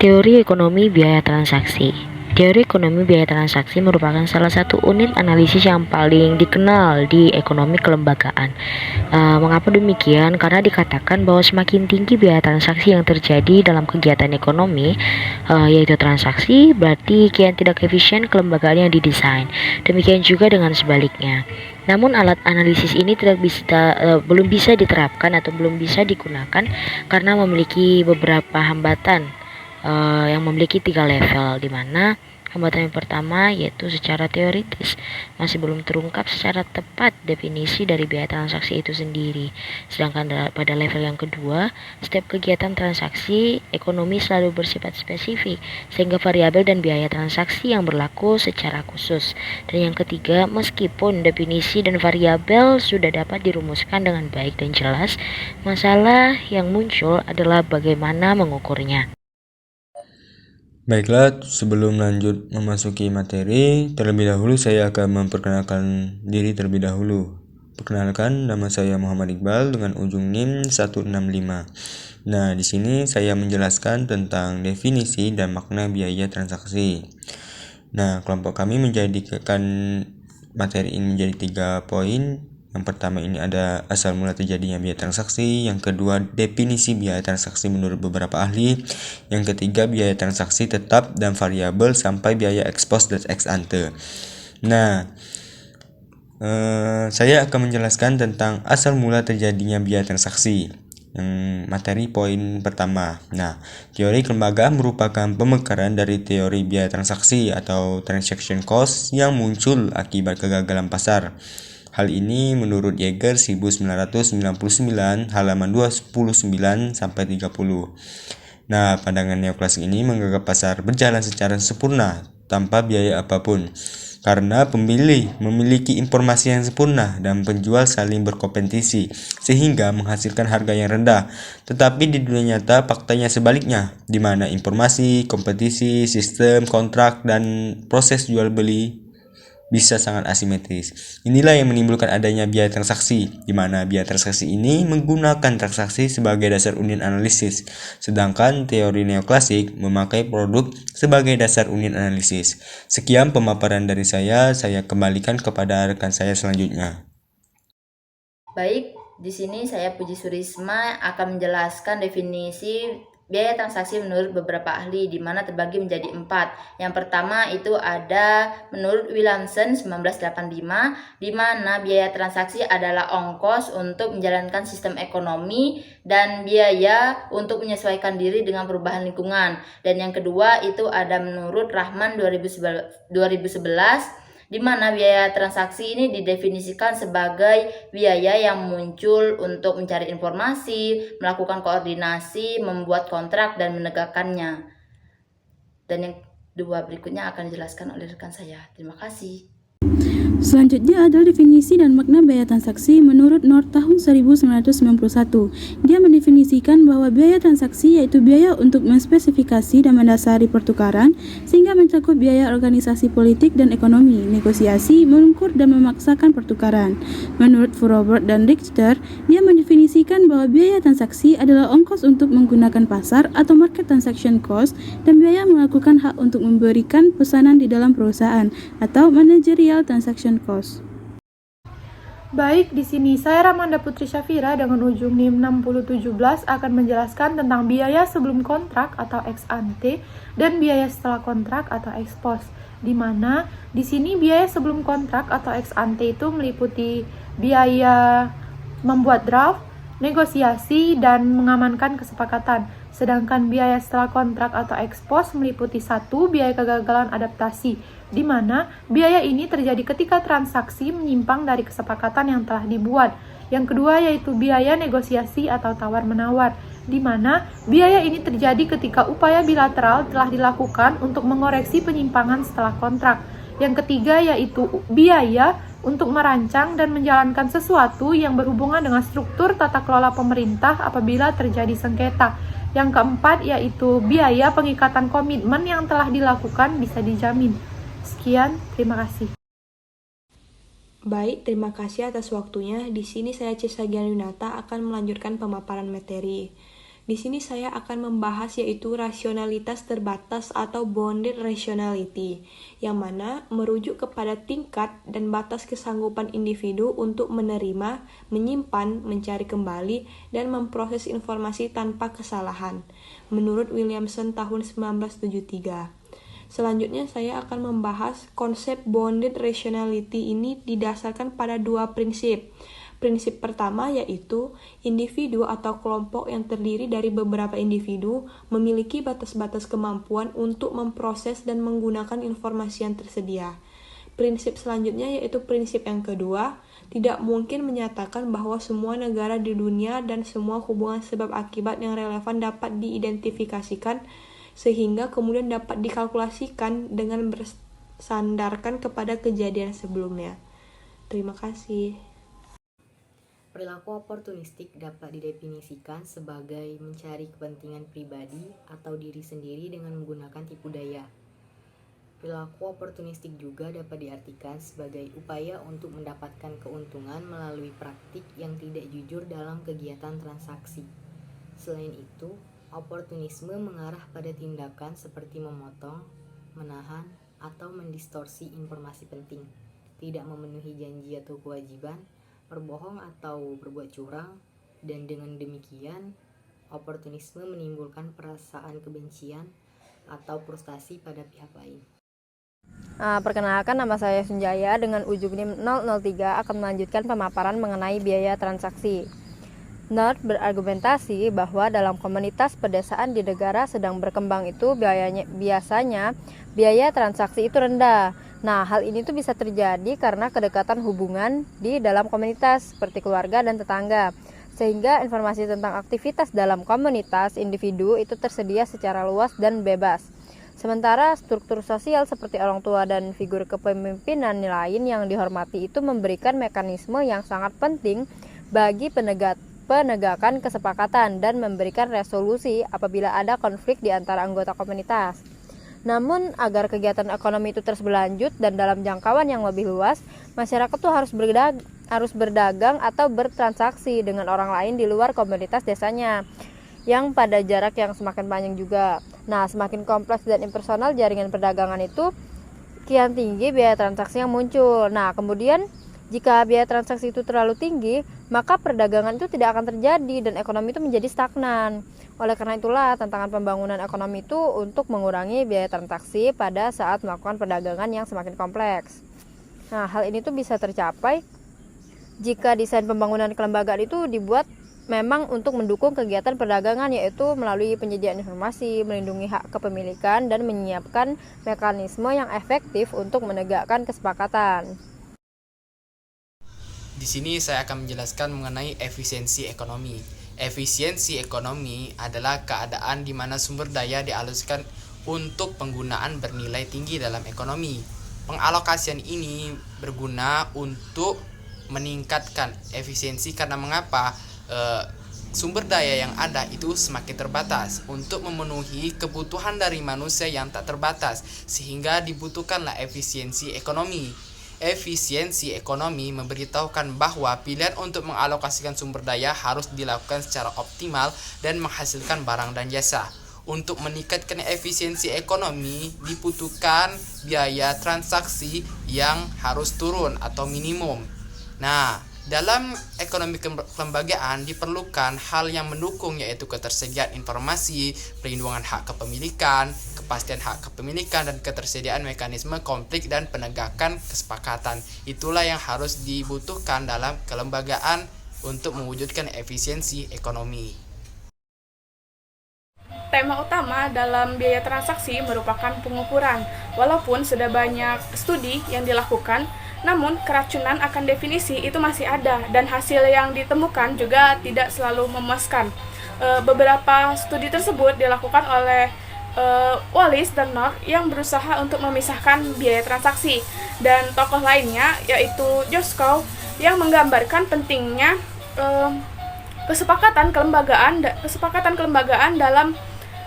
Teori ekonomi biaya transaksi. Teori ekonomi biaya transaksi merupakan salah satu unit analisis yang paling dikenal di ekonomi kelembagaan. Mengapa demikian? Karena dikatakan bahwa semakin tinggi biaya transaksi yang terjadi dalam kegiatan ekonomi, yaitu transaksi, berarti kian tidak efisien kelembagaan yang didesain. Demikian juga dengan sebaliknya. Namun alat analisis ini belum bisa diterapkan atau belum bisa digunakan karena memiliki beberapa hambatan yang memiliki 3 level, di mana hambatan yang pertama yaitu secara teoritis masih belum terungkap secara tepat definisi dari biaya transaksi itu sendiri. Sedangkan pada level yang kedua, setiap kegiatan transaksi ekonomi selalu bersifat spesifik sehingga variabel dan biaya transaksi yang berlaku secara khusus. Dan yang ketiga, meskipun definisi dan variabel sudah dapat dirumuskan dengan baik dan jelas, masalah yang muncul adalah bagaimana mengukurnya. Baiklah, sebelum lanjut memasuki materi, terlebih dahulu saya akan memperkenalkan diri terlebih dahulu. Perkenalkan, nama saya Muhammad Iqbal dengan ujung NIM 165. Nah, di sini saya menjelaskan tentang definisi dan makna biaya transaksi. Nah, kelompok kami menjadikan materi ini menjadi 3 poin. Yang pertama ini ada asal mula terjadinya biaya transaksi, yang kedua definisi biaya transaksi menurut beberapa ahli, yang ketiga biaya transaksi tetap dan variabel sampai biaya ex post dan ex ante. Nah, saya akan menjelaskan tentang asal mula terjadinya biaya transaksi. Yang materi poin pertama. Nah, teori kelembagaan merupakan pemekaran dari teori biaya transaksi atau transaction cost yang muncul akibat kegagalan pasar. Hal ini menurut Yeager 1999 halaman 29 sampai 30. Nah, pandangan neoklasik ini menganggap pasar berjalan secara sempurna tanpa biaya apapun. Karena pembeli memiliki informasi yang sempurna dan penjual saling berkompetisi sehingga menghasilkan harga yang rendah. Tetapi di dunia nyata faktanya sebaliknya, di mana informasi, kompetisi, sistem, kontrak, dan proses jual beli bisa sangat asimetris. Inilah yang menimbulkan adanya biaya transaksi, di mana biaya transaksi ini menggunakan transaksi sebagai dasar unit analisis, sedangkan teori neoklasik memakai produk sebagai dasar unit analisis. Sekian pemaparan dari saya kembalikan kepada rekan saya selanjutnya. Baik, di sini saya Puji Surisma akan menjelaskan definisi biaya transaksi menurut beberapa ahli, di mana terbagi menjadi 4. Yang pertama itu ada menurut Williamson 1985, di mana biaya transaksi adalah ongkos untuk menjalankan sistem ekonomi dan biaya untuk menyesuaikan diri dengan perubahan lingkungan. Dan yang kedua itu ada menurut Rahman 2011, di mana biaya transaksi ini didefinisikan sebagai biaya yang muncul untuk mencari informasi, melakukan koordinasi, membuat kontrak, dan menegakkannya. Dan yang dua berikutnya akan dijelaskan oleh rekan saya. Terima kasih. Selanjutnya adalah definisi dan makna biaya transaksi menurut North tahun 1991. Dia mendefinisikan bahwa biaya transaksi yaitu biaya untuk menspesifikasi dan mendasari pertukaran sehingga mencakup biaya organisasi politik dan ekonomi, negosiasi, mengukur dan memaksakan pertukaran. Menurut Froberg dan Richter, dia mendefinisikan bahwa biaya transaksi adalah ongkos untuk menggunakan pasar atau market transaction cost dan biaya melakukan hak untuk memberikan pesanan di dalam perusahaan atau managerial transaction cost. Baik, di sini saya Ramanda Putri Syafira dengan ujung NIM 6017 akan menjelaskan tentang biaya sebelum kontrak atau ex ante dan biaya setelah kontrak atau ex post. Di mana di sini biaya sebelum kontrak atau ex ante itu meliputi biaya membuat draft, negosiasi, dan mengamankan kesepakatan. Sedangkan biaya setelah kontrak atau ex post meliputi 1. Biaya kegagalan adaptasi, di mana biaya ini terjadi ketika transaksi menyimpang dari kesepakatan yang telah dibuat. Yang kedua yaitu biaya negosiasi atau tawar-menawar, di mana biaya ini terjadi ketika upaya bilateral telah dilakukan untuk mengoreksi penyimpangan setelah kontrak. Yang ketiga yaitu biaya untuk merancang dan menjalankan sesuatu yang berhubungan dengan struktur tata kelola pemerintah apabila terjadi sengketa. Yang keempat yaitu biaya pengikatan komitmen yang telah dilakukan bisa dijamin. Sekian, terima kasih. Baik, terima kasih atas waktunya. Di sini saya Cesa Gianwinata akan melanjutkan pemaparan materi. Di sini saya akan membahas yaitu rasionalitas terbatas atau bounded rationality, yang mana merujuk kepada tingkat dan batas kesanggupan individu untuk menerima, menyimpan, mencari kembali, dan memproses informasi tanpa kesalahan, menurut Williamson tahun 1973. Selanjutnya saya akan membahas konsep bounded rationality ini didasarkan pada dua prinsip. Prinsip pertama yaitu individu atau kelompok yang terdiri dari beberapa individu memiliki batas-batas kemampuan untuk memproses dan menggunakan informasi yang tersedia. Prinsip selanjutnya yaitu prinsip yang kedua, tidak mungkin menyatakan bahwa semua negara di dunia dan semua hubungan sebab akibat yang relevan dapat diidentifikasikan sehingga kemudian dapat dikalkulasikan dengan bersandarkan kepada kejadian sebelumnya. Terima kasih. Perilaku oportunistik dapat didefinisikan sebagai mencari kepentingan pribadi atau diri sendiri dengan menggunakan tipu daya. Perilaku oportunistik juga dapat diartikan sebagai upaya untuk mendapatkan keuntungan melalui praktik yang tidak jujur dalam kegiatan transaksi. Selain itu, oportunisme mengarah pada tindakan seperti memotong, menahan, atau mendistorsi informasi penting, tidak memenuhi janji atau kewajiban, berbohong atau berbuat curang, dan dengan demikian oportunisme menimbulkan perasaan kebencian atau frustasi pada pihak lain. Perkenalkan, nama saya Sunjaya dengan ujung NIM 003 akan melanjutkan pemaparan mengenai biaya transaksi. Nord berargumentasi bahwa dalam komunitas pedesaan di negara sedang berkembang itu biasanya biaya transaksi itu rendah. Nah, hal ini tuh bisa terjadi karena kedekatan hubungan di dalam komunitas seperti keluarga dan tetangga. Sehingga informasi tentang aktivitas dalam komunitas individu itu tersedia secara luas dan bebas. Sementara struktur sosial seperti orang tua dan figur kepemimpinan lain yang dihormati itu memberikan mekanisme yang sangat penting bagi penegakan kesepakatan dan memberikan resolusi apabila ada konflik di antara anggota komunitas. Namun, agar kegiatan ekonomi itu terus berlanjut dan dalam jangkauan yang lebih luas, masyarakat tuh harus berdagang atau bertransaksi dengan orang lain di luar komunitas desanya, yang pada jarak yang semakin panjang juga. Nah, semakin kompleks dan impersonal jaringan perdagangan itu, kian tinggi biaya transaksi yang muncul. Nah, kemudian jika biaya transaksi itu terlalu tinggi, maka perdagangan itu tidak akan terjadi dan ekonomi itu menjadi stagnan. Oleh karena itulah, tantangan pembangunan ekonomi itu untuk mengurangi biaya transaksi pada saat melakukan perdagangan yang semakin kompleks. Nah, hal ini tuh bisa tercapai jika desain pembangunan kelembagaan itu dibuat memang untuk mendukung kegiatan perdagangan, yaitu melalui penyediaan informasi, melindungi hak kepemilikan, dan menyiapkan mekanisme yang efektif untuk menegakkan kesepakatan. Di sini saya akan menjelaskan mengenai efisiensi ekonomi. Efisiensi ekonomi adalah keadaan di mana sumber daya dialokasikan untuk penggunaan bernilai tinggi dalam ekonomi. Pengalokasian ini berguna untuk meningkatkan efisiensi karena mengapa? Sumber daya yang ada itu semakin terbatas untuk memenuhi kebutuhan dari manusia yang tak terbatas, sehingga dibutuhkanlah efisiensi ekonomi. Efisiensi ekonomi memberitahukan bahwa pilihan untuk mengalokasikan sumber daya harus dilakukan secara optimal dan menghasilkan barang dan jasa. Untuk meningkatkan efisiensi ekonomi dibutuhkan biaya transaksi yang harus turun atau minimum. Nah, dalam ekonomi kelembagaan diperlukan hal yang mendukung, yaitu ketersediaan informasi, perlindungan hak kepemilikan, kepastian hak kepemilikan, dan ketersediaan mekanisme konflik dan penegakan kesepakatan. Itulah yang harus dibutuhkan dalam kelembagaan untuk mewujudkan efisiensi ekonomi. Tema utama dalam biaya transaksi merupakan pengukuran. Walaupun sudah banyak studi yang dilakukan, namun keracunan akan definisi itu masih ada dan hasil yang ditemukan juga tidak selalu memuaskan. Beberapa studi tersebut dilakukan oleh Wallis dan Nord yang berusaha untuk memisahkan biaya transaksi, dan tokoh lainnya yaitu Joskow yang menggambarkan pentingnya kesepakatan kelembagaan dalam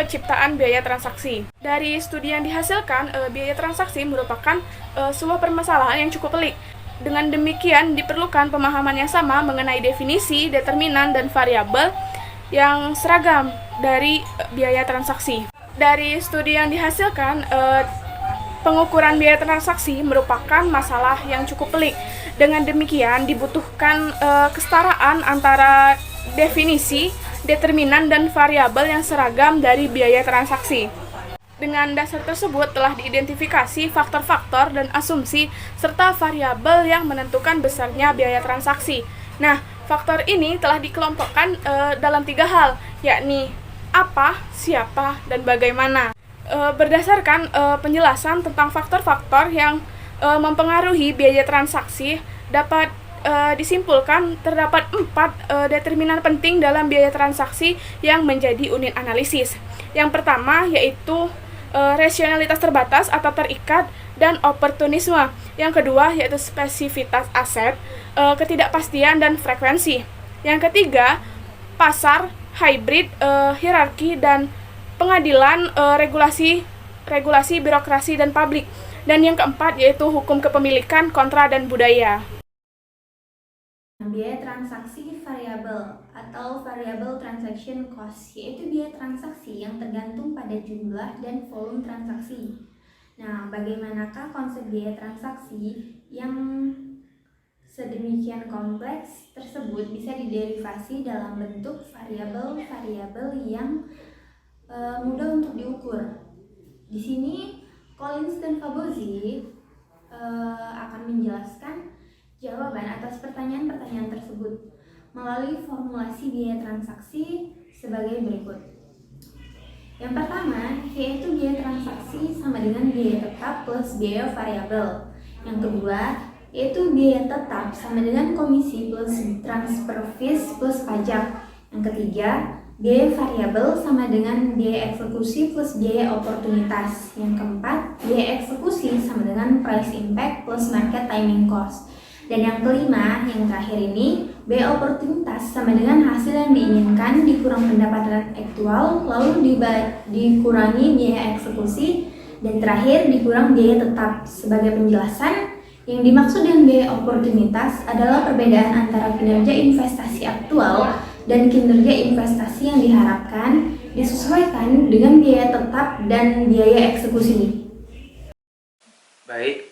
penciptaan biaya transaksi. Dari studi yang dihasilkan, biaya transaksi merupakan sebuah permasalahan yang cukup pelik. Dengan demikian, diperlukan pemahaman yang sama mengenai definisi, determinan, dan variabel yang seragam dari biaya transaksi. Dari studi yang dihasilkan, pengukuran biaya transaksi merupakan masalah yang cukup pelik. Dengan demikian, dibutuhkan kesetaraan antara definisi, determinan, dan variabel yang seragam dari biaya transaksi. Dengan dasar tersebut telah diidentifikasi faktor-faktor dan asumsi serta variabel yang menentukan besarnya biaya transaksi. Nah, faktor ini telah dikelompokkan dalam 3 hal, yakni apa, siapa, dan bagaimana. Berdasarkan penjelasan tentang faktor-faktor yang mempengaruhi biaya transaksi, dapat disimpulkan terdapat 4 determinan penting dalam biaya transaksi yang menjadi unit analisis. Yang pertama yaitu rasionalitas terbatas atau terikat dan oportunisme. Yang kedua yaitu spesifitas aset, ketidakpastian dan frekuensi. Yang ketiga, pasar, hybrid, hierarki dan pengadilan, regulasi, birokrasi dan publik. Dan yang keempat yaitu hukum kepemilikan, kontra dan budaya. Biaya transaksi variabel atau variable transaction cost, yaitu biaya transaksi yang tergantung pada jumlah dan volume transaksi. Nah, bagaimanakah konsep biaya transaksi yang sedemikian kompleks tersebut bisa diderivasi dalam bentuk variabel-variabel yang mudah untuk diukur. Di sini Collins dan Fabozzi akan menjelaskan jawaban atas pertanyaan-pertanyaan tersebut melalui formulasi biaya transaksi sebagai berikut. Yang pertama, yaitu biaya transaksi sama dengan biaya tetap plus biaya variabel. Yang kedua, yaitu biaya tetap sama dengan komisi plus transfer fees plus pajak. Yang ketiga, biaya variabel sama dengan biaya eksekusi plus biaya oportunitas. Yang keempat, biaya eksekusi sama dengan price impact plus market timing cost. Dan yang kelima, yang terakhir ini, biaya oportunitas sama dengan hasil yang diinginkan dikurang pendapatan aktual, lalu dikurangi biaya eksekusi, dan terakhir dikurang biaya tetap. Sebagai penjelasan, yang dimaksud dengan biaya oportunitas adalah perbedaan antara kinerja investasi aktual dan kinerja investasi yang diharapkan disesuaikan dengan biaya tetap dan biaya eksekusi. Baik,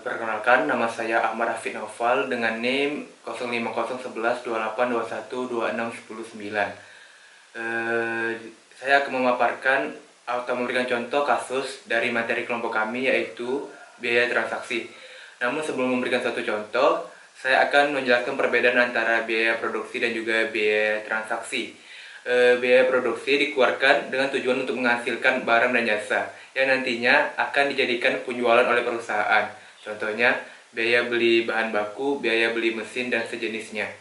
perkenalkan nama saya Ahmad Hafid Naufal dengan NIM 05011128212619. Saya akan memaparkan atau memberikan contoh kasus dari materi kelompok kami yaitu biaya transaksi. Namun sebelum memberikan satu contoh, saya akan menjelaskan perbedaan antara biaya produksi dan juga biaya transaksi. Biaya produksi dikeluarkan dengan tujuan untuk menghasilkan barang dan jasa yang nantinya akan dijadikan penjualan oleh perusahaan. Contohnya, biaya beli bahan baku, biaya beli mesin, dan sejenisnya.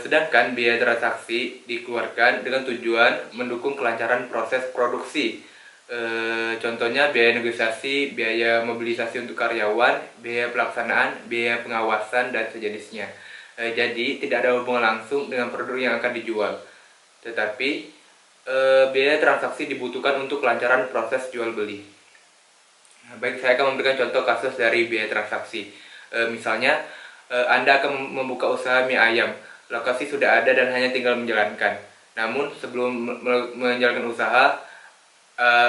Sedangkan biaya transaksi dikeluarkan dengan tujuan mendukung kelancaran proses produksi. Contohnya biaya negosiasi, biaya mobilisasi untuk karyawan, biaya pelaksanaan, biaya pengawasan, dan sejenisnya. Jadi tidak ada hubungan langsung dengan produk yang akan dijual. Tetapi biaya transaksi dibutuhkan untuk kelancaran proses jual beli. Baik, saya akan memberikan contoh kasus dari biaya transaksi. Misalnya, Anda akan membuka usaha mie ayam. Lokasi sudah ada dan hanya tinggal menjalankan. Namun sebelum menjalankan usaha,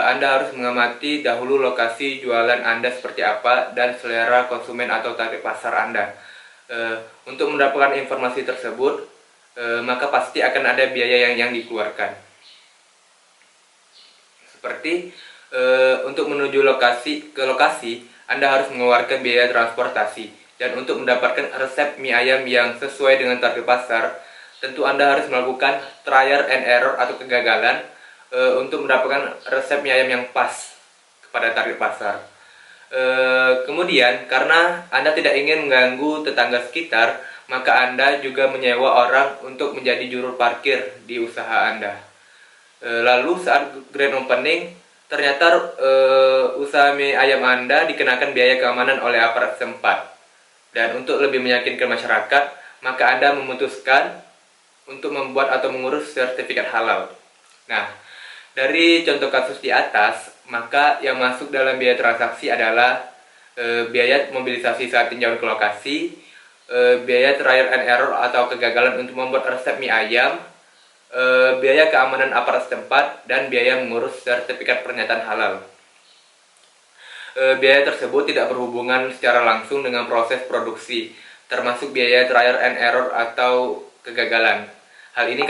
Anda harus mengamati dahulu lokasi jualan Anda seperti apa dan selera konsumen atau target pasar Anda. Untuk mendapatkan informasi tersebut, maka pasti akan ada biaya yang dikeluarkan. Seperti untuk menuju ke lokasi, Anda harus mengeluarkan biaya transportasi. Dan untuk mendapatkan resep mie ayam yang sesuai dengan target pasar, tentu Anda harus melakukan trial and error atau kegagalan untuk mendapatkan resep mie ayam yang pas kepada target pasar. Kemudian, karena Anda tidak ingin mengganggu tetangga sekitar, maka Anda juga menyewa orang untuk menjadi juru parkir di usaha Anda. Lalu saat grand opening, ternyata usaha mie ayam Anda dikenakan biaya keamanan oleh aparat setempat. Dan untuk lebih meyakinkan masyarakat, maka Anda memutuskan untuk membuat atau mengurus sertifikat halal. Nah, dari contoh kasus di atas, maka yang masuk dalam biaya transaksi adalah biaya mobilisasi saat tinjauan ke lokasi, biaya trial and error atau kegagalan untuk membuat resep mie ayam, biaya keamanan aparat setempat, dan biaya mengurus sertifikat pernyataan halal. Biaya tersebut tidak berhubungan secara langsung dengan proses produksi, termasuk biaya trial and error atau kegagalan. Hal ini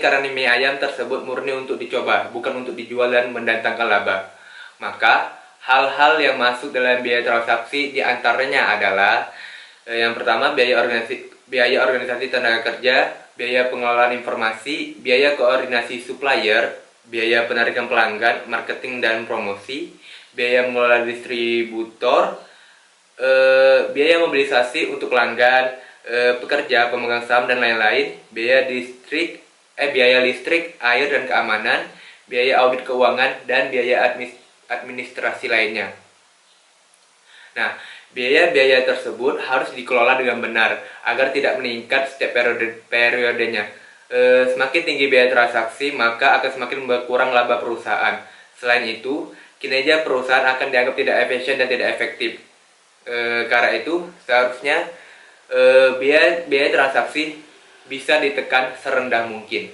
karena mie ayam tersebut murni untuk dicoba, bukan untuk dijual dan mendatangkan laba. Maka, hal-hal yang masuk dalam biaya transaksi diantaranya adalah yang pertama, biaya organisasi tenaga kerja, biaya pengelolaan informasi, biaya koordinasi supplier, biaya penarikan pelanggan, marketing dan promosi, biaya mengelola distributor, biaya mobilisasi untuk pelanggan, pekerja, pemegang saham dan lain-lain, biaya listrik, air dan keamanan, biaya audit keuangan, dan biaya administrasi lainnya. Nah, biaya-biaya tersebut harus dikelola dengan benar agar tidak meningkat setiap periodenya. Semakin tinggi biaya transaksi, maka akan semakin berkurang laba perusahaan. Selain itu, kinerja perusahaan akan dianggap tidak efisien dan tidak efektif. Karena itu, seharusnya biaya transaksi bisa ditekan serendah mungkin.